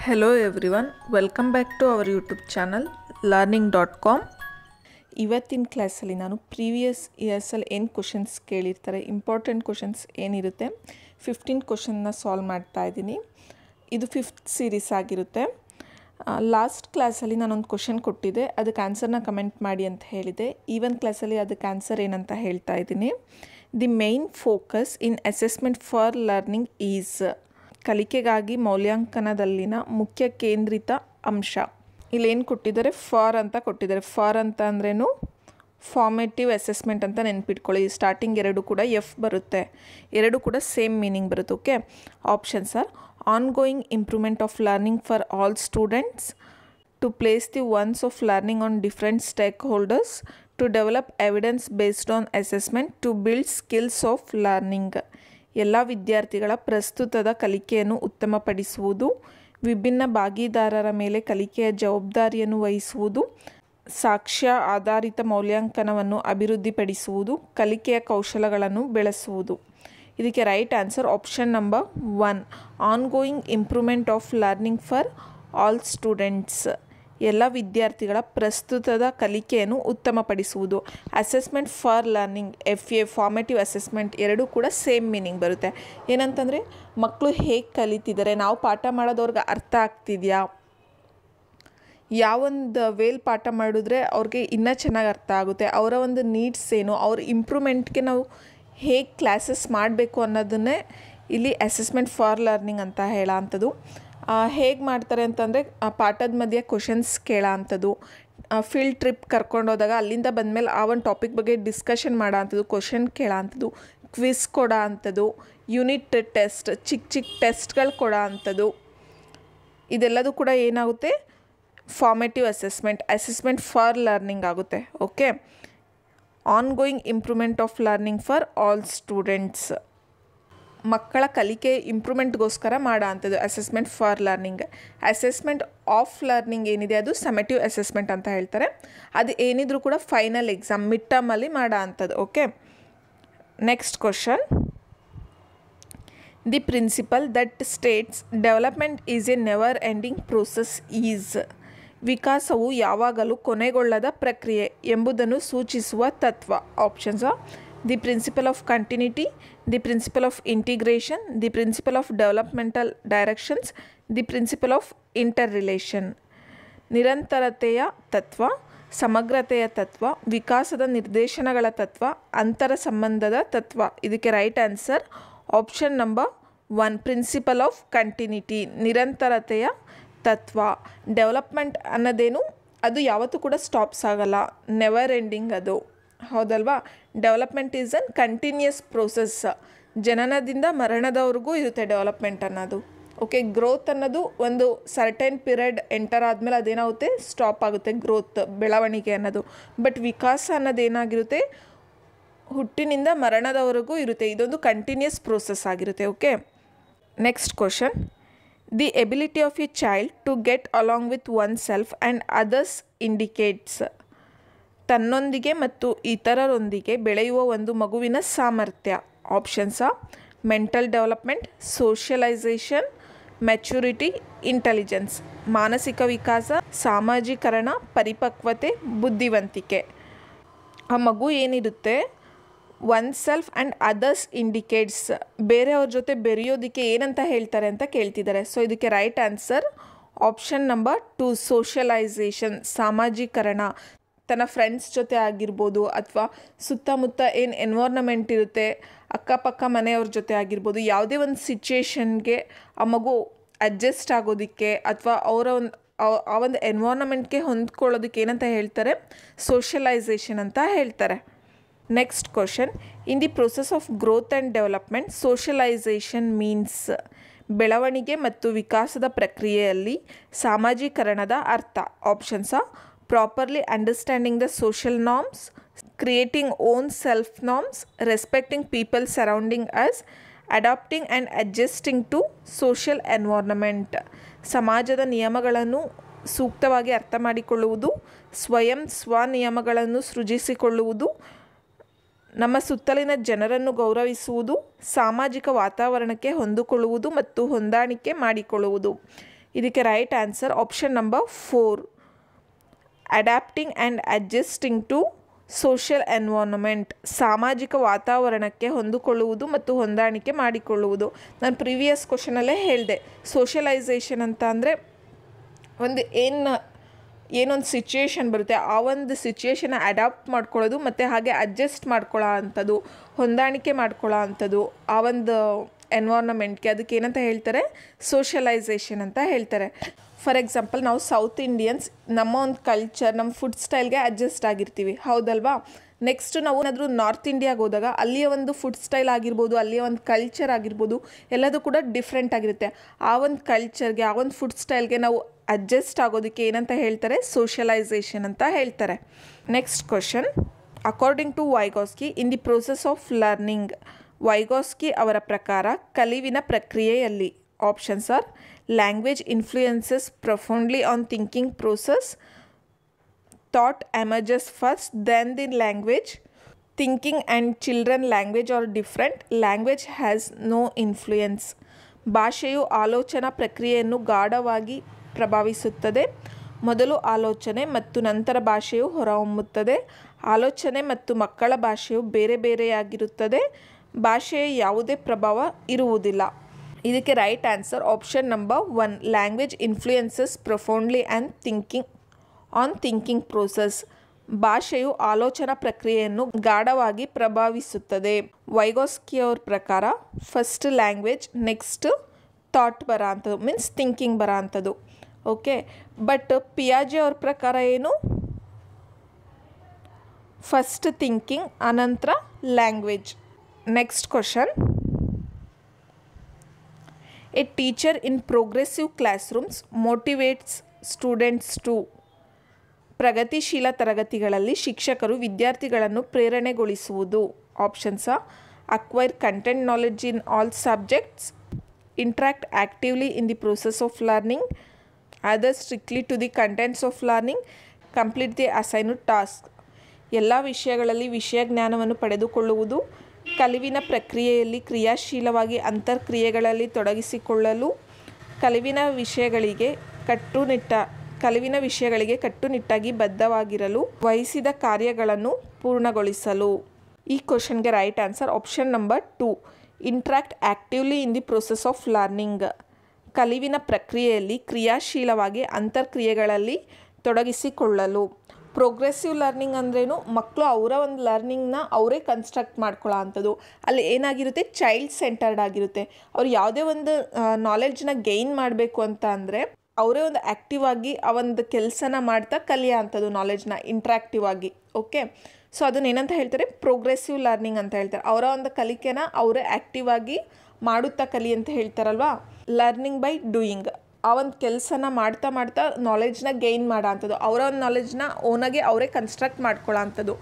Hello everyone, welcome back to our YouTube channel learning.com. ಇವತ್ತಿನ ಕ್ಲಾಸಲ್ಲಿ ನಾನು ಪ್ರೀವಿಯಸ್ ಇಯರ್ಸಲ್ಲಿ ಏನು ಕ್ವಶನ್ಸ್ ಕೇಳಿರ್ತಾರೆ, ಇಂಪಾರ್ಟೆಂಟ್ ಕ್ವಶನ್ಸ್ ಏನಿರುತ್ತೆ 15 ಕ್ವಶನ್ನ ಸಾಲ್ವ್ ಮಾಡ್ತಾ ಇದ್ದೀನಿ. ಇದು 5th ಸೀರೀಸ್ ಆಗಿರುತ್ತೆ. ಲಾಸ್ಟ್ ಕ್ಲಾಸಲ್ಲಿ ನಾನೊಂದು ಕ್ವಶನ್ ಕೊಟ್ಟಿದ್ದೆ, ಅದಕ್ಕೆ ಆನ್ಸರ್ನ ಕಮೆಂಟ್ ಮಾಡಿ ಅಂತ ಹೇಳಿದೆ. ಈ ಒಂದು ಕ್ಲಾಸಲ್ಲಿ ಅದಕ್ಕೆ ಆನ್ಸರ್ ಏನಂತ ಹೇಳ್ತಾ ಇದ್ದೀನಿ. The main focus in assessment for learning is, ಕಲಿಕೆಗಾಗಿ ಮೌಲ್ಯಾಂಕನದಲ್ಲಿನ ಮುಖ್ಯ ಕೇಂದ್ರಿತ ಅಂಶ. ಇಲ್ಲೇನು ಕೊಟ್ಟಿದ್ದಾರೆ, ಫಾರ್ ಅಂತ ಕೊಟ್ಟಿದ್ದಾರೆ. ಫಾರ್ ಅಂತ ಅಂದ್ರೇನು, ಫಾರ್ಮೇಟಿವ್ ಅಸೆಸ್ಮೆಂಟ್ ಅಂತ ನೆನ್ಪಿಟ್ಕೊಳ್ಳಿ. ಸ್ಟಾರ್ಟಿಂಗ್ ಎರಡು ಕೂಡ ಎಫ್ ಬರುತ್ತೆ, ಎರಡು ಕೂಡ ಸೇಮ್ ಮೀನಿಂಗ್ ಬರುತ್ತೆ. Okay, options are ongoing improvement of learning for all students, to place the onus of learning on different stakeholders, to develop evidence based on assessment, to build skills of learning. ಎಲ್ಲ ವಿದ್ಯಾರ್ಥಿಗಳ ಪ್ರಸ್ತುತದ ಕಲಿಕೆಯನ್ನು ಉತ್ತಮಪಡಿಸುವುದು, ವಿಭಿನ್ನ ಭಾಗಿದಾರರ ಮೇಲೆ ಕಲಿಕೆಯ ಜವಾಬ್ದಾರಿಯನ್ನು ವಹಿಸುವುದು, ಸಾಕ್ಷ್ಯ ಆಧಾರಿತ ಮೌಲ್ಯಾಂಕನವನ್ನು ಅಭಿವೃದ್ಧಿಪಡಿಸುವುದು, ಕಲಿಕೆಯ ಕೌಶಲಗಳನ್ನು ಬೆಳೆಸುವುದು. ಇದಕ್ಕೆ right answer option number 1, ongoing improvement of learning for all students. ಎಲ್ಲ ವಿದ್ಯಾರ್ಥಿಗಳ ಪ್ರಸ್ತುತದ ಕಲಿಕೆಯನ್ನು ಉತ್ತಮಪಡಿಸುವುದು. Assessment for learning, FA formative assessment, ಎರಡೂ ಕೂಡ ಸೇಮ್ ಮೀನಿಂಗ್ ಬರುತ್ತೆ. ಏನಂತಂದರೆ ಮಕ್ಕಳು ಹೇಗೆ ಕಲಿತಿದ್ದಾರೆ, ನಾವು ಪಾಠ ಮಾಡೋದವ್ರಿಗೆ ಅರ್ಥ ಆಗ್ತಿದೆಯಾ, ಯಾವೊಂದು ವೇಲ್ ಪಾಠ ಮಾಡಿದ್ರೆ ಅವ್ರಿಗೆ ಇನ್ನೂ ಚೆನ್ನಾಗಿ ಅರ್ಥ ಆಗುತ್ತೆ, ಅವರ ಒಂದು ನೀಡ್ಸ್ ಏನು, ಅವ್ರ ಇಂಪ್ರೂವ್ಮೆಂಟ್ಗೆ ನಾವು ಹೇಗೆ ಕ್ಲಾಸಸ್ ಮಾಡಬೇಕು ಅನ್ನೋದನ್ನೇ ಇಲ್ಲಿ ಅಸೆಸ್ಮೆಂಟ್ ಫಾರ್ ಲರ್ನಿಂಗ್ ಅಂತ ಹೇಳೋ ಅಂಥದ್ದು. ಹೇಗೆ ಮಾಡ್ತಾರೆ ಅಂತಂದರೆ ಪಾಠದ ಮಧ್ಯೆ ಕ್ವಶನ್ಸ್ ಕೇಳೋ ಅಂಥದ್ದು, ಫೀಲ್ಡ್ ಟ್ರಿಪ್ ಕರ್ಕೊಂಡೋದಾಗ ಅಲ್ಲಿಂದ ಬಂದಮೇಲೆ ಆ ಒಂದು ಟಾಪಿಕ್ ಬಗ್ಗೆ ಡಿಸ್ಕಷನ್ ಮಾಡೋ ಅಂಥದ್ದು, ಕ್ವಶನ್ ಕೇಳೋ ಅಂಥದ್ದು, ಕ್ವಿಸ್ ಕೊಡೋ ಅಂಥದ್ದು, ಯೂನಿಟ್ ಟೆಸ್ಟ್, ಚಿಕ್ಕ ಟೆಸ್ಟ್ಗಳು ಕೊಡೋ ಅಂಥದ್ದು, ಇದೆಲ್ಲದೂ ಕೂಡ ಏನಾಗುತ್ತೆ, ಫಾರ್ಮೇಟಿವ್ ಅಸೆಸ್ಮೆಂಟ್ ಫಾರ್ ಲರ್ನಿಂಗ್ ಆಗುತ್ತೆ. Okay, on going improvement of learning for all students, ಮಕ್ಕಳ ಕಲಿಕೆ ಇಂಪ್ರೂವ್ಮೆಂಟ್ಗೋಸ್ಕರ ಮಾಡೋ ಅಂಥದ್ದು assessment for learning. Assessment of learning ಏನಿದೆ ಅದು ಸಮೇಟಿವ್ ಅಸೆಸ್ಮೆಂಟ್ ಅಂತ ಹೇಳ್ತಾರೆ. ಅದು ಏನಿದ್ರು ಕೂಡ ಫೈನಲ್ ಎಕ್ಸಾಮ್ ಮಿಡ್ ಟರ್ಮಲ್ಲಿ ಮಾಡೋ ಅಂಥದ್ದು. Okay, next question. The principle that states development is a never ending process is, ವಿಕಾಸವು ಯಾವಾಗಲೂ ಕೊನೆಗೊಳ್ಳದ ಪ್ರಕ್ರಿಯೆ ಎಂಬುದನ್ನು ಸೂಚಿಸುವ ತತ್ವ. Options are the principle of continuity, the principle of integration, the principle of developmental directions, the principle of interrelation. ನಿರಂತರತೆಯ ತತ್ವ, ಸಮಗ್ರತೆಯ ತತ್ವ, ವಿಕಾಸದ ನಿರ್ದೇಶನಗಳ ತತ್ವ, ಅಂತರ ಸಂಬಂಧದ ತತ್ವ. ಇದಕ್ಕೆ right answer option number 1, principle of continuity, ನಿರಂತರತೆಯ ತತ್ವ. ಡೆವಲಪ್ಮೆಂಟ್ ಅನ್ನೋದೇನು, ಅದು ಯಾವತ್ತೂ ಕೂಡ ಸ್ಟಾಪ್ಸ್ ಆಗಲ್ಲ, ನೆವರ್ ಎಂಡಿಂಗ್ ಅದು, ಹೌದಲ್ವಾ. Development is an continuous process, ಜನನದಿಂದ ಮರಣದವರೆಗೂ ಇರುತ್ತೆ ಡೆವಲಪ್ಮೆಂಟ್ ಅನ್ನೋದು. ಓಕೆ, ಗ್ರೋತ್ ಅನ್ನೋದು ಒಂದು ಸರ್ಟೆನ್ ಪೀರಿಯಡ್ ಎಂಟರ್ ಆದಮೇಲೆ ಅದೇನಾಗುತ್ತೆ, ಸ್ಟಾಪ್ ಆಗುತ್ತೆ ಗ್ರೋತ್, ಬೆಳವಣಿಗೆ ಅನ್ನೋದು. ಬಟ್ ವಿಕಾಸ ಅನ್ನೋದು ಏನಾಗಿರುತ್ತೆ, ಹುಟ್ಟಿನಿಂದ ಮರಣದವರೆಗೂ ಇರುತ್ತೆ, ಇದೊಂದು ಕಂಟಿನ್ಯೂಯಸ್ ಪ್ರೋಸೆಸ್ ಆಗಿರುತ್ತೆ. Okay, next question. The ability of a child to get along with oneself and others indicates, ತನ್ನೊಂದಿಗೆ ಮತ್ತು ಇತರರೊಂದಿಗೆ ಬೆಳೆಯುವ ಒಂದು ಮಗುವಿನ ಸಾಮರ್ಥ್ಯ. Options are mental development, socialisation, maturity, intelligence. ಮಾನಸಿಕ ವಿಕಾಸ, ಸಾಮಾಜೀಕರಣ, ಪರಿಪಕ್ವತೆ, ಬುದ್ಧಿವಂತಿಕೆ. ಆ ಮಗು ಏನಿರುತ್ತೆ, oneself and others indicates, ಬೇರೆಯವ್ರ ಜೊತೆ ಬೆರೆಯೋದಕ್ಕೆ ಏನಂತ ಹೇಳ್ತಾರೆ ಅಂತ ಕೇಳ್ತಿದ್ದಾರೆ. ಸೊ ಇದಕ್ಕೆ right answer option number 2, socialisation, ಸಾಮಾಜೀಕರಣ. ತನ್ನ ಫ್ರೆಂಡ್ಸ್ ಜೊತೆ ಆಗಿರ್ಬೋದು, ಅಥವಾ ಸುತ್ತಮುತ್ತ ಏನು ಎನ್ವೈರ್ನಮೆಂಟ್ ಇರುತ್ತೆ, ಅಕ್ಕಪಕ್ಕ ಮನೆಯವ್ರ ಜೊತೆ ಆಗಿರ್ಬೋದು, ಯಾವುದೇ ಒಂದು ಸಿಚುಯೇಷನ್ಗೆ ಆ ಮಗು ಅಡ್ಜಸ್ಟ್ ಆಗೋದಕ್ಕೆ ಅಥವಾ ಆ ಒಂದು ಎನ್ವೈರ್ನಮೆಂಟ್ಗೆ ಹೊಂದ್ಕೊಳ್ಳೋದಕ್ಕೆ ಏನಂತ ಹೇಳ್ತಾರೆ, ಸೋಷಿಯಲೈಸೇಷನ್ ಅಂತ ಹೇಳ್ತಾರೆ. Next question. In the process of growth and development, socialization means, ಬೆಳವಣಿಗೆ ಮತ್ತು ವಿಕಾಸದ ಪ್ರಕ್ರಿಯೆಯಲ್ಲಿ ಸಾಮಾಜೀಕರಣದ ಅರ್ಥ. Options are properly understanding the social norms, creating own self norms, respecting people surrounding us, adapting and adjusting to social environment. ಸಮಾಜದ ನಿಯಮಗಳನ್ನು ಸೂಕ್ತವಾಗಿ ಅರ್ಥ ಮಾಡಿಕೊಳ್ಳುವುದು, ಸ್ವಯಂ ಸ್ವನಿಯಮಗಳನ್ನು ಸೃಜಿಸಿಕೊಳ್ಳುವುದು, ನಮ್ಮ ಸುತ್ತಲಿನ ಜನರನ್ನು ಗೌರವಿಸುವುದು, ಸಾಮಾಜಿಕ ವಾತಾವರಣಕ್ಕೆ ಹೊಂದಿಕೊಳ್ಳುವುದು ಮತ್ತು ಹೊಂದಾಣಿಕೆ ಮಾಡಿಕೊಳ್ಳುವುದು. ಇದಕ್ಕೆ right answer option number 4, adapting and adjusting to social environment, ಸಾಮಾಜಿಕ ವಾತಾವರಣಕ್ಕೆ ಹೊಂದಿಕೊಳ್ಳುವುದು ಮತ್ತು ಹೊಂದಾಣಿಕೆ ಮಾಡಿಕೊಳ್ಳುವುದು. ನಾನು ಪ್ರೀವಿಯಸ್ ಕ್ವಶನಲ್ಲೇ ಹೇಳಿದೆ, ಸೋಷಲೈಸೇಷನ್ ಅಂತ ಅಂದರೆ ಒಂದು ಏನೊಂದು ಸಿಚುಯೇಷನ್ ಬರುತ್ತೆ ಆ ಒಂದು ಸಿಚುಯೇಷನ್ನ ಅಡ್ಯಾಪ್ಟ್ ಮಾಡ್ಕೊಳ್ಳೋದು ಮತ್ತು ಹಾಗೆ ಅಡ್ಜಸ್ಟ್ ಮಾಡ್ಕೊಳ್ಳೋ ಅಂಥದ್ದು, ಹೊಂದಾಣಿಕೆ ಮಾಡ್ಕೊಳ್ಳೋ ಅಂಥದ್ದು ಆ ಒಂದು ಎನ್ವೈರನ್ಮೆಂಟ್ಗೆ, ಅದಕ್ಕೆ ಏನಂತ ಹೇಳ್ತಾರೆ, ಸೋಷಲೈಸೇಷನ್ ಅಂತ ಹೇಳ್ತಾರೆ. ಫಾರ್ ಎಕ್ಸಾಂಪಲ್ ನಾವು ಸೌತ್ ಇಂಡಿಯನ್ಸ್ ನಮ್ಮ ಒಂದು ಕಲ್ಚರ್, ನಮ್ಮ ಫುಡ್ ಸ್ಟೈಲ್ಗೆ ಅಡ್ಜಸ್ಟ್ ಆಗಿರ್ತೀವಿ, ಹೌದಲ್ವಾ. ನೆಕ್ಸ್ಟ್ ನಾವು ಏನಾದರೂ ನಾರ್ತ್ ಇಂಡಿಯಾಗೆ ಹೋದಾಗ ಅಲ್ಲಿಯ ಒಂದು ಫುಡ್ ಸ್ಟೈಲ್ ಆಗಿರ್ಬೋದು, ಅಲ್ಲಿಯ ಒಂದು ಕಲ್ಚರ್ ಆಗಿರ್ಬೋದು, ಎಲ್ಲದೂ ಕೂಡ ಡಿಫ್ರೆಂಟ್ ಆಗಿರುತ್ತೆ. ಆ ಒಂದು ಕಲ್ಚರ್ಗೆ, ಆ ಒಂದು ಫುಡ್ ಸ್ಟೈಲ್ಗೆ ನಾವು ಅಡ್ಜಸ್ಟ್ ಆಗೋದಕ್ಕೆ ಏನಂತ ಹೇಳ್ತಾರೆ, ಸೋಷಲೈಸೇಷನ್ ಅಂತ ಹೇಳ್ತಾರೆ. Next question, according to Vygotsky, in the process of learning, Vygotsky ಅವರ ಪ್ರಕಾರ ಕಲಿವಿನ ಪ್ರಕ್ರಿಯೆಯಲ್ಲಿ options are language influences profoundly on thinking process, thought emerges first then the language, thinking and children language are different, language has no influence. ಭಾಷೆಯು ಆಲೋಚನಾ ಪ್ರಕ್ರಿಯೆಯನ್ನು ಗಾಢವಾಗಿ ಪ್ರಭಾವಿಸುತ್ತದೆ. ಮೊದಲು ಆಲೋಚನೆ ಮತ್ತು ನಂತರ ಭಾಷೆಯು ಹೊರಹೊಮ್ಮುತ್ತದೆ. ಆಲೋಚನೆ ಮತ್ತು ಮಕ್ಕಳ ಭಾಷೆಯು ಬೇರೆ ಬೇರೆಯಾಗಿರುತ್ತದೆ. ಭಾಷೆಯ ಯಾವುದೇ ಪ್ರಭಾವ ಇರುವುದಿಲ್ಲ. ಇದಕ್ಕೆ right answer option number 1, language influences profoundly on thinking process. ಭಾಷೆಯು ಆಲೋಚನಾ ಪ್ರಕ್ರಿಯೆಯನ್ನು ಗಾಢವಾಗಿ ಪ್ರಭಾವಿಸುತ್ತದೆ. ವೈಗಾಸ್ಕಿಯವ್ರ ಪ್ರಕಾರ ಫಸ್ಟ್ ಲ್ಯಾಂಗ್ವೇಜ್, ನೆಕ್ಸ್ಟ್ ಥಾಟ್ ಬರೋ ಅಂಥದ್ದು, ಮೀನ್ಸ್ ಥಿಂಕಿಂಗ್ ಬರೋ ಅಂಥದ್ದು. ಓಕೆ, ಬಟ್ ಪಿಯಾಜೆ ಅವ್ರ ಪ್ರಕಾರ ಏನು, ಫಸ್ಟ್ ಥಿಂಕಿಂಗ್ ಅನಂತರ language. Next question, a teacher in progressive classrooms motivates students to. ಪ್ರಗತಿಶೀಲ ತರಗತಿಗಳಲ್ಲಿ ಶಿಕ್ಷಕರು ವಿದ್ಯಾರ್ಥಿಗಳನ್ನು ಪ್ರೇರಣೆಗೊಳಿಸುವುದು. Options are acquire content knowledge in all subjects, interact actively in the process of learning, adhere strictly to the contents of learning, complete the assigned task. ಎಲ್ಲ ವಿಷಯಗಳಲ್ಲಿ ವಿಷಯ ಜ್ಞಾನವನ್ನು ಪಡೆದುಕೊಳ್ಳುವುದು, ಕಲಿವಿನ ಪ್ರಕ್ರಿಯೆಯಲ್ಲಿ ಕ್ರಿಯಾಶೀಲವಾಗಿ ಅಂತರ್ಕ್ರಿಯೆಗಳಲ್ಲಿ ತೊಡಗಿಸಿಕೊಳ್ಳಲು, ಕಲಿವಿನ ವಿಷಯಗಳಿಗೆ ಕಟ್ಟುನಿಟ್ಟಾಗಿ ಬದ್ಧವಾಗಿರಲು, ವಹಿಸಿದ ಕಾರ್ಯಗಳನ್ನು ಪೂರ್ಣಗೊಳಿಸಲು. ಈ ಕ್ವಶನ್ಗೆ right answer option number 2, interact actively in the process of learning. ಕಲಿವಿನ ಪ್ರಕ್ರಿಯೆಯಲ್ಲಿ ಕ್ರಿಯಾಶೀಲವಾಗಿ ಅಂತರ್ಕ್ರಿಯೆಗಳಲ್ಲಿ ತೊಡಗಿಸಿಕೊಳ್ಳಲು. ಪ್ರೋಗ್ರೆಸಿವ್ ಲರ್ನಿಂಗ್ ಅಂದ್ರೇನು, ಮಕ್ಕಳು ಅವರ ಒಂದು ಲರ್ನಿಂಗ್ನ ಅವರೇ ಕನ್ಸ್ಟ್ರಕ್ಟ್ ಮಾಡ್ಕೊಳ್ಳೋ ಅಂಥದ್ದು. ಅಲ್ಲಿ ಏನಾಗಿರುತ್ತೆ, ಚೈಲ್ಡ್ ಸೆಂಟರ್ಡ್ ಆಗಿರುತ್ತೆ. ಅವ್ರು ಯಾವುದೇ ಒಂದು ನಾಲೆಡ್ಜ್ನ ಗೈನ್ ಮಾಡಬೇಕು ಅಂತ ಅಂದರೆ ಅವರೇ ಒಂದು ಆ್ಯಕ್ಟಿವ್ ಆಗಿ ಆ ಒಂದು ಕೆಲಸನ ಮಾಡ್ತಾ ಕಲಿಯೋ ಅಂಥದ್ದು, ನಾಲೆಡ್ಜ್ನ ಇಂಟ್ರಾಕ್ಟಿವ್ ಆಗಿ. ಓಕೆ, ಸೊ ಅದನ್ನ ಏನಂತ ಹೇಳ್ತಾರೆ, ಪ್ರೋಗ್ರೆಸಿವ್ ಲರ್ನಿಂಗ್ ಅಂತ ಹೇಳ್ತಾರೆ. ಅವರ ಒಂದು ಕಲಿಕೆನ ಅವರೇ ಆ್ಯಕ್ಟಿವ್ ಆಗಿ ಮಾಡುತ್ತಾ ಕಲಿ ಅಂತ ಹೇಳ್ತಾರಲ್ವಾ. ಲರ್ನಿಂಗ್ ಬೈ ಡೂಯಿಂಗ್, ಆ ಒಂದು ಕೆಲಸನ ಮಾಡ್ತಾ ನಾಲೆಡ್ಜ್ನ ಗೈನ್ ಮಾಡೋ ಅಂಥದ್ದು, ಅವರ ಒಂದು ನಾಲೆಡ್ಜ್ನ ಓನಾಗಿ ಅವರೇ ಕನ್ಸ್ಟ್ರಕ್ಟ್ ಮಾಡ್ಕೊಳ್ಳೋ ಅಂಥದ್ದು.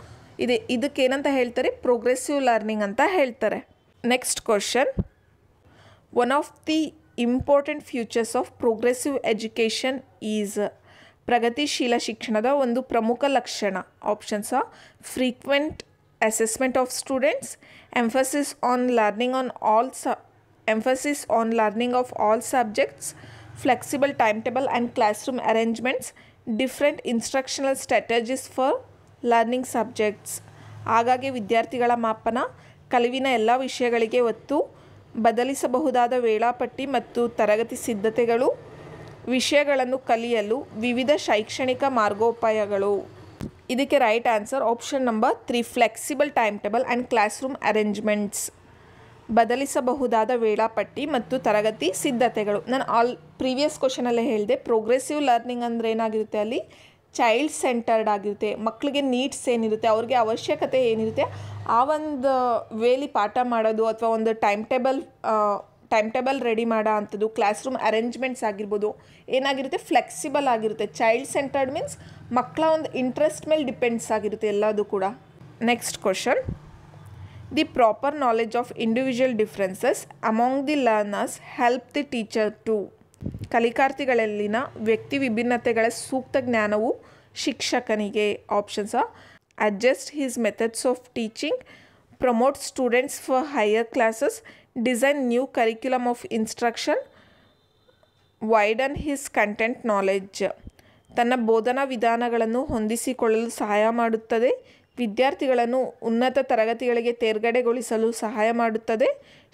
ಇದಕ್ಕೇನಂತ ಹೇಳ್ತಾರೆ, ಪ್ರೋಗ್ರೆಸಿವ್ ಲರ್ನಿಂಗ್ ಅಂತ ಹೇಳ್ತಾರೆ. Next question, one of the important futures of progressive education is. ಪ್ರಗತಿಶೀಲ ಶಿಕ್ಷಣದ ಒಂದು ಪ್ರಮುಖ ಲಕ್ಷಣ. Options are frequent assessment of students, emphasis on learning of all subjects, flexible timetable and classroom arrangements, different instructional strategies for learning subjects. ಹಾಗಾಗಿ ವಿದ್ಯಾರ್ಥಿಗಳ ಮಾಪನ, ಕಲಿವಿನ ಎಲ್ಲ ವಿಷಯಗಳಿಗೆ ಒತ್ತು, ಬದಲಿಸಬಹುದಾದ ವೇಳಾಪಟ್ಟಿ ಮತ್ತು ತರಗತಿ ಸಿದ್ಧತೆಗಳು, ವಿಷಯಗಳನ್ನು ಕಲಿಯಲು ವಿವಿಧ ಶೈಕ್ಷಣಿಕ ಮಾರ್ಗೋಪಾಯಗಳು. ಇದಕ್ಕೆ right answer option number 3, flexible timetable and classroom arrangements. ಬದಲಿಸಬಹುದಾದ ವೇಳಾಪಟ್ಟಿ ಮತ್ತು ತರಗತಿ ಸಿದ್ಧತೆಗಳು. ನಾನು ಪ್ರೀವಿಯಸ್ ಕ್ವಶನಲ್ಲೇ ಹೇಳಿದೆ, ಪ್ರೋಗ್ರೆಸಿವ್ ಲರ್ನಿಂಗ್ ಅಂದರೆ ಏನಾಗಿರುತ್ತೆ, ಅಲ್ಲಿ ಚೈಲ್ಡ್ ಸೆಂಟರ್ಡ್ ಆಗಿರುತ್ತೆ. ಮಕ್ಕಳಿಗೆ ನೀಡ್ಸ್ ಏನಿರುತ್ತೆ, ಅವ್ರಿಗೆ ಅವಶ್ಯಕತೆ ಏನಿರುತ್ತೆ ಆ ಒಂದು ವೇಲಿ ಪಾಠ ಮಾಡೋದು, ಅಥವಾ ಒಂದು ಟೈಮ್ ಟೇಬಲ್ ರೆಡಿ ಮಾಡೋ ಅಂಥದ್ದು, ಕ್ಲಾಸ್ ರೂಮ್ ಅರೇಂಜ್ಮೆಂಟ್ಸ್ ಆಗಿರ್ಬೋದು, ಏನಾಗಿರುತ್ತೆ, ಫ್ಲೆಕ್ಸಿಬಲ್ ಆಗಿರುತ್ತೆ. ಚೈಲ್ಡ್ ಸೆಂಟರ್ಡ್ ಮೀನ್ಸ್ ಮಕ್ಕಳ ಒಂದು ಇಂಟ್ರೆಸ್ಟ್ ಮೇಲೆ ಡಿಪೆಂಡ್ಸ್ ಆಗಿರುತ್ತೆ ಎಲ್ಲದು ಕೂಡ. Next question, the proper knowledge of individual differences among the learners help the teacher to. ಕಲಿಕಾರ್ಥಿಗಳಲ್ಲಿನ ವ್ಯಕ್ತಿ ವಿಭಿನ್ನತೆಗಳ ಸೂಕ್ತ ಜ್ಞಾನವು ಶಿಕ್ಷಕನಿಗೆ. Options are adjust his methods of teaching, promote students for higher classes, design new curriculum of instruction, widen his content knowledge. ತನ್ನ ಬೋಧನಾ ವಿಧಾನಗಳನ್ನು ಹೊಂದಿಸಿಕೊಳ್ಳಲು ಸಹಾಯ ಮಾಡುತ್ತದೆ. ವಿದ್ಯಾರ್ಥಿಗಳನ್ನು ಉನ್ನತ ತರಗತಿಗಳಿಗೆ ತೇರ್ಗಡೆಗೊಳಿಸಲು ಸಹಾಯ ಮಾಡುತ್ತದೆ.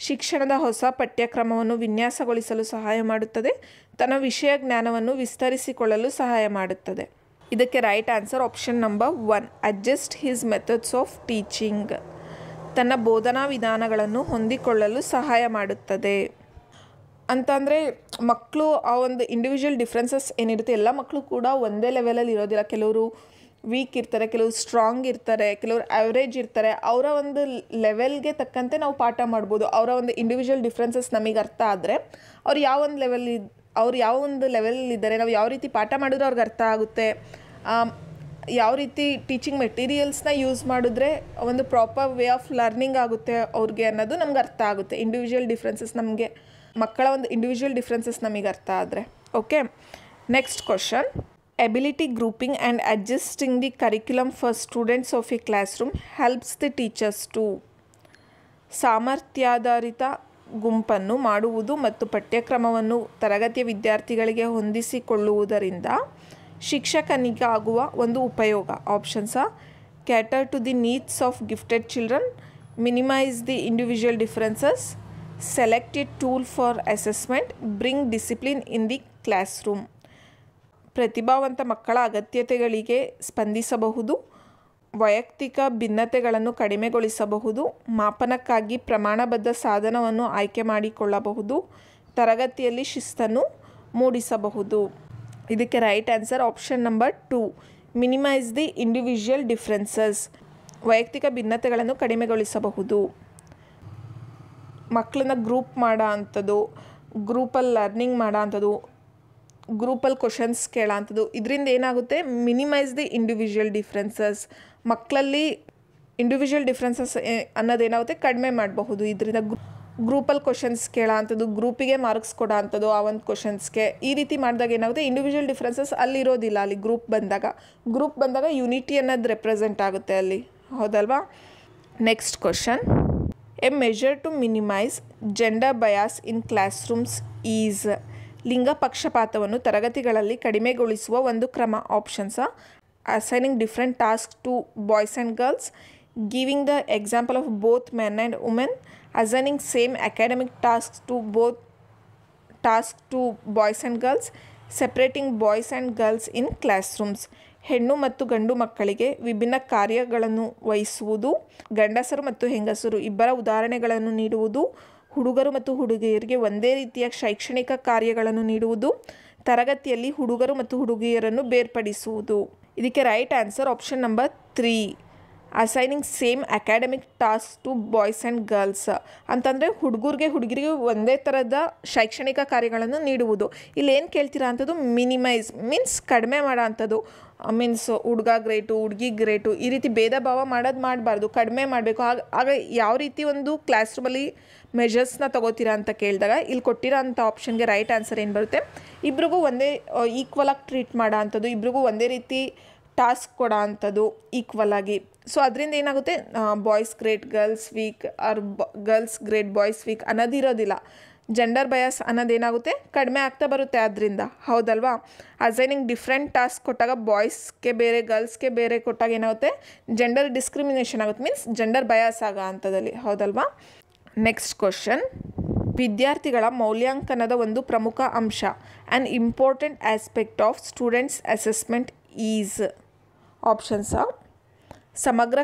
ಶಿಕ್ಷಣದ ಹೊಸ ಪಠ್ಯಕ್ರಮವನ್ನು ವಿನ್ಯಾಸಗೊಳಿಸಲು ಸಹಾಯ ಮಾಡುತ್ತದೆ. ತನ್ನ ವಿಷಯ ಜ್ಞಾನವನ್ನು ವಿಸ್ತರಿಸಿಕೊಳ್ಳಲು ಸಹಾಯ ಮಾಡುತ್ತದೆ. ಇದಕ್ಕೆ right answer option number 1, adjust his methods of teaching. ತನ್ನ ಬೋಧನಾ ವಿಧಾನಗಳನ್ನು ಹೊಂದಿಕೊಳ್ಳಲು ಸಹಾಯ ಮಾಡುತ್ತದೆ ಅಂತಂದರೆ ಮಕ್ಕಳು ಆ ಒಂದು ಇಂಡಿವಿಜುವಲ್ ಡಿಫ್ರೆನ್ಸಸ್ ಏನಿರುತ್ತೆ, ಎಲ್ಲ ಮಕ್ಕಳು ಕೂಡ ಒಂದೇ ಲೆವೆಲಲ್ಲಿ ಇರೋದಿಲ್ಲ. ಕೆಲವರು ವೀಕ್ ಇರ್ತಾರೆ, ಕೆಲವರು ಸ್ಟ್ರಾಂಗ್ ಇರ್ತಾರೆ, ಕೆಲವರು ಆ್ಯಾವ್ರೇಜ್ ಇರ್ತಾರೆ. ಅವರ ಒಂದು ಲೆವೆಲ್ಗೆ ತಕ್ಕಂತೆ ನಾವು ಪಾಠ ಮಾಡ್ಬೋದು. ಅವರ ಒಂದು ಇಂಡಿವಿಜುವಲ್ ಡಿಫ್ರೆನ್ಸಸ್ ನಮಗೆ ಅರ್ಥ ಆದರೆ ಅವ್ರು ಯಾವ ಒಂದು ಲೆವೆಲಲ್ಲಿದ್ದಾರೆ, ನಾವು ಯಾವ ರೀತಿ ಪಾಠ ಮಾಡಿದ್ರೆ ಅವ್ರಿಗೆ ಅರ್ಥ ಆಗುತ್ತೆ, ಯಾವ ರೀತಿ ಟೀಚಿಂಗ್ ಮೆಟೀರಿಯಲ್ಸ್ನ ಯೂಸ್ ಮಾಡಿದ್ರೆ ಒಂದು ಪ್ರಾಪರ್ ವೇ ಆಫ್ ಲರ್ನಿಂಗ್ ಆಗುತ್ತೆ ಅವ್ರಿಗೆ ಅನ್ನೋದು ನಮ್ಗೆ ಅರ್ಥ ಆಗುತ್ತೆ. ಇಂಡಿವಿಜುವಲ್ ಡಿಫ್ರೆನ್ಸಸ್ ನಮಗೆ ಮಕ್ಕಳ ಒಂದು ಇಂಡಿವಿಜುವಲ್ ಡಿಫ್ರೆನ್ಸಸ್ ನಮಗೆ ಅರ್ಥ ಆದರೆ. Okay, next question. Ability grouping and adjusting the curriculum for students of a classroom helps the teachers to. ಸಾಮರ್ಥ್ಯಾಧಾರಿತ ಗುಂಪನ್ನು ಮಾಡುವುದು ಮತ್ತು ಪಠ್ಯಕ್ರಮವನ್ನು ತರಗತಿಯ ವಿದ್ಯಾರ್ಥಿಗಳಿಗೆ ಹೊಂದಿಸಿಕೊಳ್ಳುವುದರಿಂದ ಶಿಕ್ಷಕನಿಗಾಗುವ ಒಂದು ಉಪಯೋಗ. Options are cater to the needs of gifted children, minimise the individual differences, select a tool for assessment, bring discipline in the classroom. ಪ್ರತಿಭಾವಂತ ಮಕ್ಕಳ ಅಗತ್ಯತೆಗಳಿಗೆ ಸ್ಪಂದಿಸಬಹುದು, ವೈಯಕ್ತಿಕ ಭಿನ್ನತೆಗಳನ್ನು ಕಡಿಮೆಗೊಳಿಸಬಹುದು, ಮಾಪನಕ್ಕಾಗಿ ಪ್ರಮಾಣಬದ್ಧ ಸಾಧನವನ್ನು ಆಯ್ಕೆ ಮಾಡಿಕೊಳ್ಳಬಹುದು, ತರಗತಿಯಲ್ಲಿ ಶಿಸ್ತನ್ನು ಮೂಡಿಸಬಹುದು. ಇದಕ್ಕೆ right answer option number 2, minimise the individual differences. ವೈಯಕ್ತಿಕ ಭಿನ್ನತೆಗಳನ್ನು ಕಡಿಮೆಗೊಳಿಸಬಹುದು, ಮಕ್ಕಳನ್ನ ಗ್ರೂಪ್ ಮಾಡೋ ಅಂಥದ್ದು, ಗ್ರೂಪಲ್ಲಿ ಲರ್ನಿಂಗ್ ಮಾಡೋ ಅಂಥದ್ದು, ಗ್ರೂಪಲ್ಲಿ ಕ್ವಶನ್ಸ್ ಕೇಳೋ ಅಂಥದ್ದು. ಇದರಿಂದ ಏನಾಗುತ್ತೆ, ಮಿನಿಮೈಸ್ ದಿ ಇಂಡಿವಿಜುವಲ್ ಡಿಫ್ರೆನ್ಸಸ್. ಮಕ್ಕಳಲ್ಲಿ ಇಂಡಿವಿಜುವಲ್ ಡಿಫ್ರೆನ್ಸಸ್ ಅನ್ನೋದೇನಾಗುತ್ತೆ, ಕಡಿಮೆ ಮಾಡಬಹುದು. ಇದರಿಂದ ಗ್ರೂಪಲ್ಲಿ ಕ್ವಶನ್ಸ್ ಕೇಳೋ ಅಂಥದ್ದು, ಗ್ರೂಪಿಗೆ ಮಾರ್ಕ್ಸ್ ಕೊಡೋ ಅಂಥದ್ದು ಆ ಒಂದು ಕ್ವಶನ್ಸ್ಗೆ. ಈ ರೀತಿ ಮಾಡಿದಾಗ ಏನಾಗುತ್ತೆ, ಇಂಡಿವಿಜುವಲ್ ಡಿಫ್ರೆನ್ಸಸ್ ಅಲ್ಲಿರೋದಿಲ್ಲ. ಅಲ್ಲಿ ಗ್ರೂಪ್ ಬಂದಾಗ ಯುನಿಟಿ ಅನ್ನೋದು ರೆಪ್ರೆಸೆಂಟ್ ಆಗುತ್ತೆ ಅಲ್ಲಿ, ಹೌದಲ್ವಾ. Next question. A measure to minimise gender bias in classrooms is. ಲಿಂಗ ಪಕ್ಷಪಾತವನ್ನು ತರಗತಿಗಳಲ್ಲಿ ಕಡಿಮೆಗೊಳಿಸುವ ಒಂದು ಕ್ರಮ. Options are assigning different task to boys and girls, giving the example of both men and women, assigning same academic tasks to boys and girls, separating boys and girls in classrooms. ಹೆಣ್ಣು ಮತ್ತು ಗಂಡು ಮಕ್ಕಳಿಗೆ ವಿಭಿನ್ನ ಕಾರ್ಯಗಳನ್ನು ವಹಿಸುವುದು, ಗಂಡಸರು ಮತ್ತು ಹೆಂಗಸರು ಇಬ್ಬರ ಉದಾಹರಣೆಗಳನ್ನು ನೀಡುವುದು, ಹುಡುಗರು ಮತ್ತು ಹುಡುಗಿಯರಿಗೆ ಒಂದೇ ರೀತಿಯ ಶೈಕ್ಷಣಿಕ ಕಾರ್ಯಗಳನ್ನು ನೀಡುವುದು, ತರಗತಿಯಲ್ಲಿ ಹುಡುಗರು ಮತ್ತು ಹುಡುಗಿಯರನ್ನು ಬೇರ್ಪಡಿಸುವುದು. ಇದಕ್ಕೆ right answer option number 3, assigning same academic task to boys and girls. ಅಂತಂದರೆ ಹುಡುಗರಿಗೆ ಒಂದೇ ಥರದ ಶೈಕ್ಷಣಿಕ ಕಾರ್ಯಗಳನ್ನು ನೀಡುವುದು. ಇಲ್ಲಿ ಏನು ಕೇಳ್ತೀರಾ ಅಂಥದ್ದು, ಮಿನಿಮೈಸ್ ಮೀನ್ಸ್ ಕಡಿಮೆ ಮಾಡೋ ಅಂಥದ್ದು. ಮೀನ್ಸ್ ಹುಡುಗ ಗ್ರೇಟು ಹುಡುಗಿ ಗ್ರೇಟು ಈ ರೀತಿ ಭೇದ ಭಾವ ಮಾಡಬಾರ್ದು, ಕಡಿಮೆ ಮಾಡಬೇಕು. ಆಗ ಯಾವ ರೀತಿ ಒಂದು ಕ್ಲಾಸ್ ರೂಮಲ್ಲಿ ಮೆಜರ್ಸ್ನ ತೊಗೋತೀರಾ ಅಂತ ಕೇಳಿದಾಗ ಇಲ್ಲಿ ಕೊಟ್ಟಿರೋ ಅಂಥ ಆಪ್ಷನ್ಗೆ ರೈಟ್ ಆನ್ಸರ್ ಏನು ಬರುತ್ತೆ, ಇಬ್ರಿಗೂ ಒಂದೇ ಈಕ್ವಲಾಗಿ ಟ್ರೀಟ್ ಮಾಡೋ ಅಂಥದ್ದು, ಇಬ್ರಿಗೂ ಒಂದೇ ರೀತಿ ಟಾಸ್ಕ್ ಕೊಡೋ ಅಂಥದ್ದು ಈಕ್ವಲ್ ಆಗಿ. ಸೊ ಅದರಿಂದ ಏನಾಗುತ್ತೆ, boys great girls weak or girls great boys weak ಅನ್ನೋದಿರೋದಿಲ್ಲ. ಜೆಂಡರ್ ಬಯಾಸ್ ಅನ್ನೋದೇನಾಗುತ್ತೆ, ಕಡಿಮೆ ಆಗ್ತಾ ಬರುತ್ತೆ ಅದರಿಂದ, ಹೌದಲ್ವಾ. ಅಸೈನಿಂಗ್ ಡಿಫ್ರೆಂಟ್ ಟಾಸ್ಕ್ ಕೊಟ್ಟಾಗ ಬಾಯ್ಸ್ಗೆ ಬೇರೆ ಗರ್ಲ್ಸ್ಗೆ ಬೇರೆ ಕೊಟ್ಟಾಗ ಏನಾಗುತ್ತೆ, ಜೆಂಡರ್ ಡಿಸ್ಕ್ರಿಮಿನೇಷನ್ ಆಗುತ್ತೆ, ಮೀನ್ಸ್ ಜೆಂಡರ್ ಬಯಾಸ್ ಆಗೋ ಅಂಥದ್ದಲ್ಲಿ, ಹೌದಲ್ವಾ. Next question. ವಿದ್ಯಾರ್ಥಿಗಳ ಮೌಲ್ಯಾಂಕನದ ಒಂದು ಪ್ರಮುಖ ಅಂಶ, an important aspect of students assessment is. Options are ಸಮಗ್ರ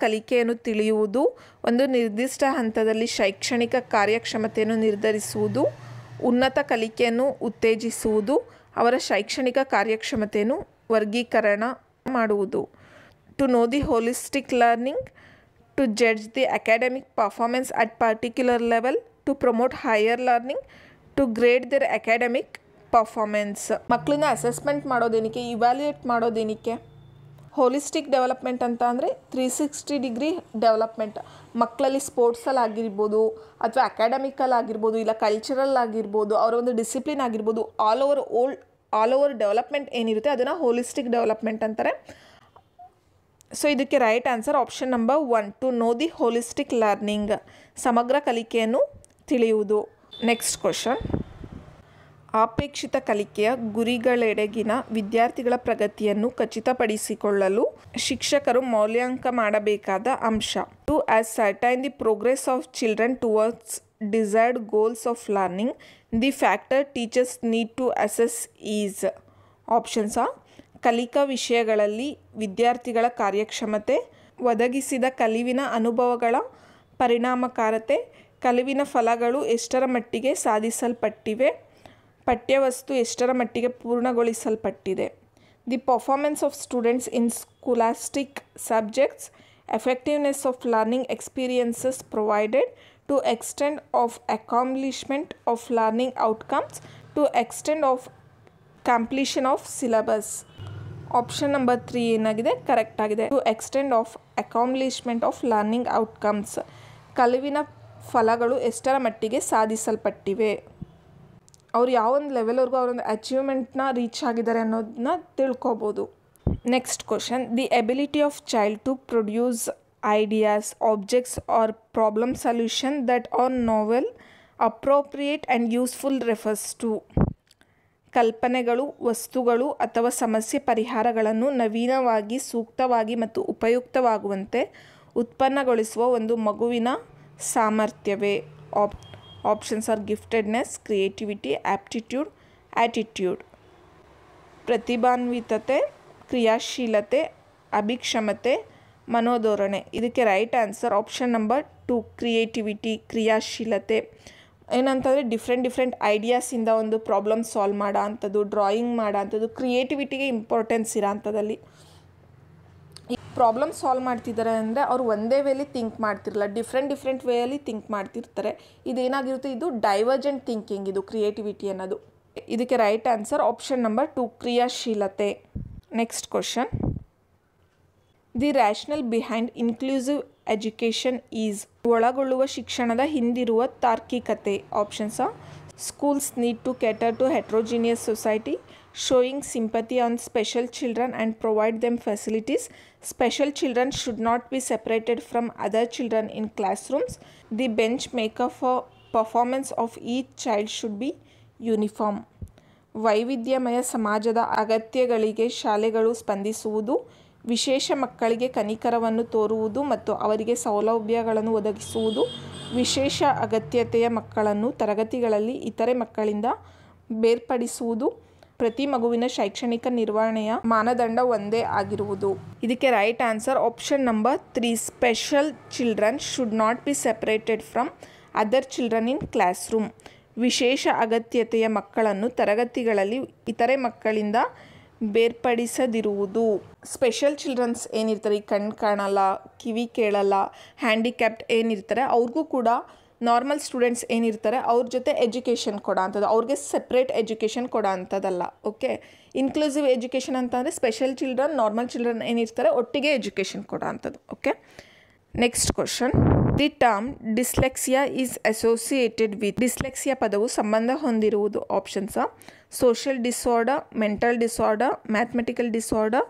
ಕಲಿಕೆಯನ್ನು ತಿಳಿಯುವುದು, ಒಂದು ನಿರ್ದಿಷ್ಟ ಹಂತದಲ್ಲಿ ಶೈಕ್ಷಣಿಕ ಕಾರ್ಯಕ್ಷಮತೆಯನ್ನು ನಿರ್ಧರಿಸುವುದು, ಉನ್ನತ ಕಲಿಕೆಯನ್ನು ಉತ್ತೇಜಿಸುವುದು, ಅವರ ಶೈಕ್ಷಣಿಕ ಕಾರ್ಯಕ್ಷಮತೆಯನ್ನು ವರ್ಗೀಕರಣ ಮಾಡುವುದು. To know the holistic learning, to judge the academic performance at particular level, to promote higher learning, to grade their academic performance. ಮಕ್ಕಳನ್ನ ಅಸೆಸ್ಮೆಂಟ್ ಮಾಡೋದೇನಕ್ಕೆ, ಇವ್ಯಾಲ್ಯೂಯೇಟ್ ಮಾಡೋದೇನಕ್ಕೆ. ಹೋಲಿಸ್ಟಿಕ್ ಡೆವಲಪ್ಮೆಂಟ್ ಅಂತ ಅಂದರೆ 360 ಡಿಗ್ರಿ ಡೆವಲಪ್ಮೆಂಟ್. ಮಕ್ಕಳಲ್ಲಿ ಸ್ಪೋರ್ಟ್ಸಲ್ಲಿ ಆಗಿರ್ಬೋದು, ಅಥವಾ ಅಕಾಡೆಮಿಕಲ್ಲಿ ಆಗಿರ್ಬೋದು, ಇಲ್ಲ ಕಲ್ಚರಲ್ ಆಗಿರ್ಬೋದು, ಅವರ ಒಂದು ಡಿಸಿಪ್ಲಿನ್ ಆಗಿರ್ಬೋದು, ಆಲ್ ಓವರ್ ಡೆವಲಪ್ಮೆಂಟ್ ಏನಿರುತ್ತೆ ಅದನ್ನು ಹೋಲಿಸ್ಟಿಕ್ ಡೆವಲಪ್ಮೆಂಟ್ ಅಂತಾರೆ. ಸೊ ಇದಕ್ಕೆ right answer option number 1, to know the holistic learning. ಸಮಗ್ರ ಕಲಿಕೆಯನ್ನು ತಿಳಿಯುವುದು. Next question. ಅಪೇಕ್ಷಿತ ಕಲಿಕೆಯ ಗುರಿಗಳೆಡೆಗಿನ ವಿದ್ಯಾರ್ಥಿಗಳ ಪ್ರಗತಿಯನ್ನು ಖಚಿತಪಡಿಸಿಕೊಳ್ಳಲು ಶಿಕ್ಷಕರು ಮೌಲ್ಯಾಂಕ ಮಾಡಬೇಕಾದ ಅಂಶ. To ascertain the progress of children towards desired goals of learning, the factor teachers need to assess is. Options ಆ ಕಲಿಕಾ ವಿಷಯಗಳಲ್ಲಿ ವಿದ್ಯಾರ್ಥಿಗಳ ಕಾರ್ಯಕ್ಷಮತೆ, ಒದಗಿಸಿದ ಕಲಿವಿನ ಅನುಭವಗಳ ಪರಿಣಾಮಕಾರತೆ, ಕಲಿವಿನ ಫಲಗಳು ಎಷ್ಟರ ಮಟ್ಟಿಗೆ ಸಾಧಿಸಲ್ಪಟ್ಟಿವೆ, ಪಠ್ಯವಸ್ತು ಎಷ್ಟರ ಮಟ್ಟಿಗೆ ಪೂರ್ಣಗೊಳಿಸಲ್ಪಟ್ಟಿದೆ. The performance of students in scholastic subjects, effectiveness of learning experiences provided, to extend of accomplishment of learning outcomes, to extend of completion of syllabus. Option number 3 ಏನಾಗಿದೆ, ಕರೆಕ್ಟ್ ಆಗಿದೆ. To extend of accomplishment of learning outcomes, ಕಲಿವಿನ ಫಲಗಳು ಎಷ್ಟರ ಮಟ್ಟಿಗೆ ಸಾಧಿಸಲ್ಪಟ್ಟಿವೆ, ಅವ್ರು ಯಾವೊಂದು ಲೆವೆಲ್ವರೆಗೂ ಅವರೊಂದು ಅಚೀವ್ಮೆಂಟ್ನ reach ಆಗಿದ್ದಾರೆ ಅನ್ನೋದನ್ನ ತಿಳ್ಕೊಬೋದು. Next question. The ability of child to produce ideas, objects or problem solution that are novel, appropriate and useful refers to. ಕಲ್ಪನೆಗಳು, ವಸ್ತುಗಳು ಅಥವಾ ಸಮಸ್ಯೆ ಪರಿಹಾರಗಳನ್ನು ನವೀನವಾಗಿ, ಸೂಕ್ತವಾಗಿ ಮತ್ತು ಉಪಯುಕ್ತವಾಗುವಂತೆ ಉತ್ಪನ್ನಗೊಳಿಸುವ ಒಂದು ಮಗುವಿನ ಸಾಮರ್ಥ್ಯವೇ. Options are giftedness, creativity, aptitude, attitude. ಪ್ರತಿಭಾನ್ವಿತತೆ, ಕ್ರಿಯಾಶೀಲತೆ, ಅಭಿಕ್ಷಮತೆ, ಮನೋಧೋರಣೆ. ಇದಕ್ಕೆ right answer option number 2 creativity, ಕ್ರಿಯಾಶೀಲತೆ. ಏನಂತಂದರೆ ಡಿಫ್ರೆಂಟ್ ಐಡಿಯಾಸಿಂದ ಒಂದು ಪ್ರಾಬ್ಲಮ್ ಸಾಲ್ವ್ ಮಾಡೋ ಅಂಥದ್ದು, ಡ್ರಾಯಿಂಗ್ ಮಾಡೋ ಅಂಥದ್ದು, ಕ್ರಿಯೇಟಿವಿಟಿಗೆ ಇಂಪಾರ್ಟೆನ್ಸ್ ಇರೋ ಅಂಥದ್ದಲ್ಲಿ. ಈ ಪ್ರಾಬ್ಲಮ್ ಸಾಲ್ವ್ ಮಾಡ್ತಿದ್ದಾರೆ ಅಂದರೆ ಅವ್ರು ಒಂದೇ ವೇಲಿ ಥಿಂಕ್ ಮಾಡ್ತಿರಲ್ಲ, ಡಿಫ್ರೆಂಟ್ ವೇಯಲ್ಲಿ ಥಿಂಕ್ ಮಾಡ್ತಿರ್ತಾರೆ. ಇದೇನಾಗಿರುತ್ತೆ, ಇದು ಡೈವರ್ಜೆಂಟ್ ಥಿಂಕಿಂಗ್, ಇದು ಕ್ರಿಯೇಟಿವಿಟಿ ಅನ್ನೋದು. ಇದಕ್ಕೆ ರೈಟ್ ಆನ್ಸರ್ ಆಪ್ಷನ್ ನಂಬರ್ 2 ಕ್ರಿಯಾಶೀಲತೆ. Next question. The rational behind inclusive education is. ಒಳಗೊಳ್ಳುವ ಶಿಕ್ಷಣದ ಹಿಂದಿರುವ ತಾರ್ಕಿಕತೆ. Options are schools need to cater to heterogeneous society, showing sympathy on special children and provide them facilities. Special children should not be separated from other children in classrooms. The benchmark for performance of each child should be uniform. ವೈವಿಧ್ಯಮಯ ಸಮಾಜದ ಅಗತ್ಯಗಳಿಗೆ ಶಾಲೆಗಳು ಸ್ಪಂದಿಸುವುದು, ವಿಶೇಷ ಮಕ್ಕಳಿಗೆ ಕನಿಕರವನ್ನು ತೋರುವುದು ಮತ್ತು ಅವರಿಗೆ ಸೌಲಭ್ಯಗಳನ್ನು ಒದಗಿಸುವುದು, ವಿಶೇಷ ಅಗತ್ಯತೆಯ ಮಕ್ಕಳನ್ನು ತರಗತಿಗಳಲ್ಲಿ ಇತರೆ ಮಕ್ಕಳಿಂದ ಬೇರ್ಪಡಿಸುವುದು, ಪ್ರತಿ ಮಗುವಿನ ಶೈಕ್ಷಣಿಕ ನಿರ್ವಹಣೆಯ ಮಾನದಂಡ ಒಂದೇ ಆಗಿರುವುದು. ಇದಕ್ಕೆ right answer option number 3 special children should not be separated from other children in class room. ವಿಶೇಷ ಅಗತ್ಯತೆಯ ಮಕ್ಕಳನ್ನು ತರಗತಿಗಳಲ್ಲಿ ಇತರೆ ಮಕ್ಕಳಿಂದ ಬೇರ್ಪಡಿಸದಿರುವುದು. ಸ್ಪೆಷಲ್ ಚಿಲ್ಡ್ರನ್ಸ್ ಏನಿರ್ತಾರೆ, ಕಣ್ಣು ಕಾಣಲ್ಲ, ಕಿವಿ ಕೇಳಲ್ಲ, ಹ್ಯಾಂಡಿಕ್ಯಾಪ್ಟ್ ಏನಿರ್ತಾರೆ, ಅವ್ರಿಗೂ ಕೂಡ ನಾರ್ಮಲ್ ಸ್ಟೂಡೆಂಟ್ಸ್ ಏನಿರ್ತಾರೆ ಅವ್ರ ಜೊತೆ ಎಜುಕೇಷನ್ ಕೊಡೋ ಅಂಥದ್ದು, ಅವ್ರಿಗೆ ಸಪ್ರೇಟ್ ಎಜುಕೇಷನ್ ಕೊಡೋ ಅಂಥದ್ದಲ್ಲ. ಓಕೆ, ಇನ್ಕ್ಲೂಸಿವ್ ಎಜುಕೇಷನ್ ಅಂತಂದರೆ ಸ್ಪೆಷಲ್ ಚಿಲ್ಡ್ರನ್, ನಾರ್ಮಲ್ ಚಿಲ್ಡ್ರನ್ ಏನಿರ್ತಾರೆ ಒಟ್ಟಿಗೆ ಎಜುಕೇಷನ್ ಕೊಡೋ ಅಂಥದ್ದು. Okay, next question. The term dyslexia is associated with. Dyslexia ಪದವು ಸಂಬಂಧ ಹೊಂದಿರುವುದು. Options social disorder, mental disorder, mathematical disorder,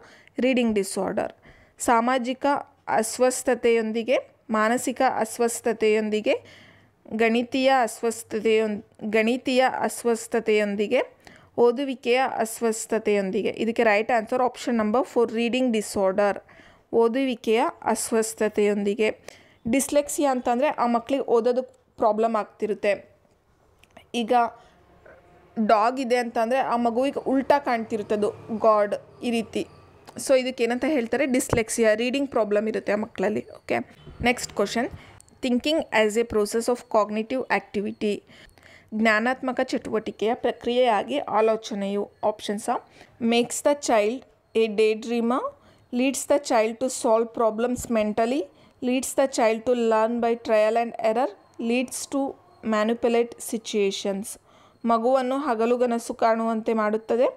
reading disorder. ಸಾಮಾಜಿಕ ಅಸ್ವಸ್ಥತೆಯೊಂದಿಗೆ, ಮಾನಸಿಕ ಅಸ್ವಸ್ಥತೆಯೊಂದಿಗೆ, ಗಣಿತೀಯ ಅಸ್ವಸ್ಥತೆಯೊಂದಿಗೆ, ಓದುವಿಕೆಯ ಅಸ್ವಸ್ಥತೆಯೊಂದಿಗೆ. ಇದಕ್ಕೆ right answer option number 4 reading disorder, ಓದುವಿಕೆಯ ಅಸ್ವಸ್ಥತೆಯೊಂದಿಗೆ. ಡಿಸ್ಲೆಕ್ಸಿಯಾ ಅಂತಂದರೆ ಆ ಮಕ್ಕಳಿಗೆ ಓದೋದಕ್ಕೆ ಪ್ರಾಬ್ಲಮ್ ಆಗ್ತಿರುತ್ತೆ. ಈಗ ಡಾಗ್ ಇದೆ ಅಂತಂದರೆ ಆ ಮಗುವಿಗೆ ಉಲ್ಟಾ ಕಾಣ್ತಿರುತ್ತದು, ಗಾಡ್ ಈ ರೀತಿ. ಸೊ ಇದಕ್ಕೆ ಏನಂತ ಹೇಳ್ತಾರೆ, ಡಿಸ್ಲೆಕ್ಸಿಯಾ, ರೀಡಿಂಗ್ ಪ್ರಾಬ್ಲಮ್ ಇರುತ್ತೆ ಆ ಮಕ್ಕಳಲ್ಲಿ. Okay, next question. Thinking as a process of cognitive activity. ಜ್ಞಾನಾತ್ಮಕ ಚಟುವಟಿಕೆಯ ಪ್ರಕ್ರಿಯೆಯಾಗಿ ಆಲೋಚನೆಯು. Options makes the child a daydreamer, leads the child to solve problems mentally, leads the child to learn by trial and error, leads to manipulate situations. ಮಗುವನ್ನು ಹಗಲುಗನಸು ಕಾಣುವಂತೆ ಮಾಡುತ್ತದೆ,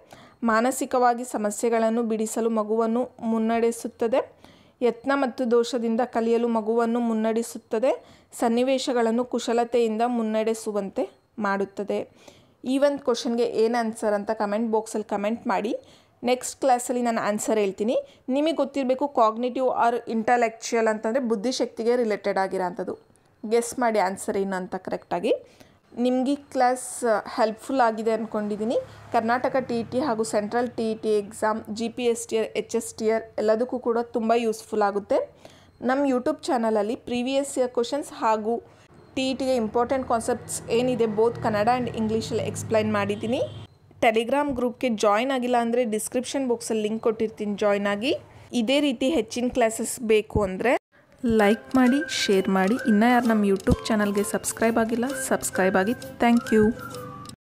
ಮಾನಸಿಕವಾಗಿ ಸಮಸ್ಯೆಗಳನ್ನು ಬಿಡಿಸಲು ಮಗುವನ್ನು ಮುನ್ನಡೆಸುತ್ತದೆ, ಯತ್ನ ಮತ್ತು ದೋಷದಿಂದ ಕಲಿಯಲು ಮಗುವನ್ನು ಮುನ್ನಡೆಸುತ್ತದೆ, ಸನ್ನಿವೇಶಗಳನ್ನು ಕುಶಲತೆಯಿಂದ ಮುನ್ನಡೆಸುವಂತೆ ಮಾಡುತ್ತದೆ. ಈ ಒಂದು ಕ್ವಶನ್ಗೆ ಏನು ಆನ್ಸರ್ ಅಂತ ಕಮೆಂಟ್ ಬಾಕ್ಸಲ್ಲಿ ಕಮೆಂಟ್ ಮಾಡಿ. ನೆಕ್ಸ್ಟ್ ಕ್ಲಾಸಲ್ಲಿ ನಾನು ಆನ್ಸರ್ ಹೇಳ್ತೀನಿ. ನಿಮಗೆ ಗೊತ್ತಿರಬೇಕು ಕಾಗ್ನಿಟಿವ್ ಆರ್ ಇಂಟಲೆಕ್ಚುಯಲ್ ಅಂತಂದರೆ ಬುದ್ಧಿಶಕ್ತಿಗೆ ರಿಲೇಟೆಡ್ ಆಗಿರೋ ಅಂಥದ್ದು. ಗೆಸ್ ಮಾಡಿ ಆನ್ಸರ್ ಏನು ಅಂತ ಕರೆಕ್ಟಾಗಿ. ನಿಮಗೆ ಕ್ಲಾಸ್ ಹೆಲ್ಪ್ಫುಲ್ ಆಗಿದೆ ಅಂದ್ಕೊಂಡಿದ್ದೀನಿ. ಕರ್ನಾಟಕ TET ಹಾಗೂ central TET exam, GPSTR, HSTR ಎಲ್ಲದಕ್ಕೂ ಕೂಡ ತುಂಬ ಯೂಸ್ಫುಲ್ ಆಗುತ್ತೆ. ನಮ್ಮ ಯೂಟ್ಯೂಬ್ ಚಾನಲಲ್ಲಿ ಪ್ರೀವಿಯಸ್ ಇಯರ್ ಕ್ವಶನ್ಸ್ ಹಾಗೂ TETಗೆ ಇಂಪಾರ್ಟೆಂಟ್ ಕಾನ್ಸೆಪ್ಟ್ಸ್ ಏನಿದೆ ಬೋತ್ ಕನ್ನಡ ಆ್ಯಂಡ್ ಇಂಗ್ಲೀಷಲ್ಲಿ ಎಕ್ಸ್ಪ್ಲೈನ್ ಮಾಡಿದ್ದೀನಿ. ಟೆಲಿಗ್ರಾಮ್ ಗ್ರೂಪ್ಗೆ ಜಾಯ್ನ್ ಆಗಿಲ್ಲ ಅಂದರೆ ಡಿಸ್ಕ್ರಿಪ್ಷನ್ ಬಾಕ್ಸಲ್ಲಿ ಲಿಂಕ್ ಕೊಟ್ಟಿರ್ತೀನಿ, ಜಾಯ್ನ್ ಆಗಿ. ಇದೇ ರೀತಿ ಹೆಚ್ಚಿನ ಕ್ಲಾಸಸ್ ಬೇಕು ಅಂದರೆ ಲೈಕ್ ಮಾಡಿ, ಶೇರ್ ಮಾಡಿ. ಇನ್ನೂ ಯಾರು ನಮ್ಮ ಯೂಟ್ಯೂಬ್ ಚಾನಲ್ಗೆ ಸಬ್ಸ್ಕ್ರೈಬ್ ಆಗಿಲ್ಲ, ಸಬ್ಸ್ಕ್ರೈಬ್ ಆಗಿ. Thank you.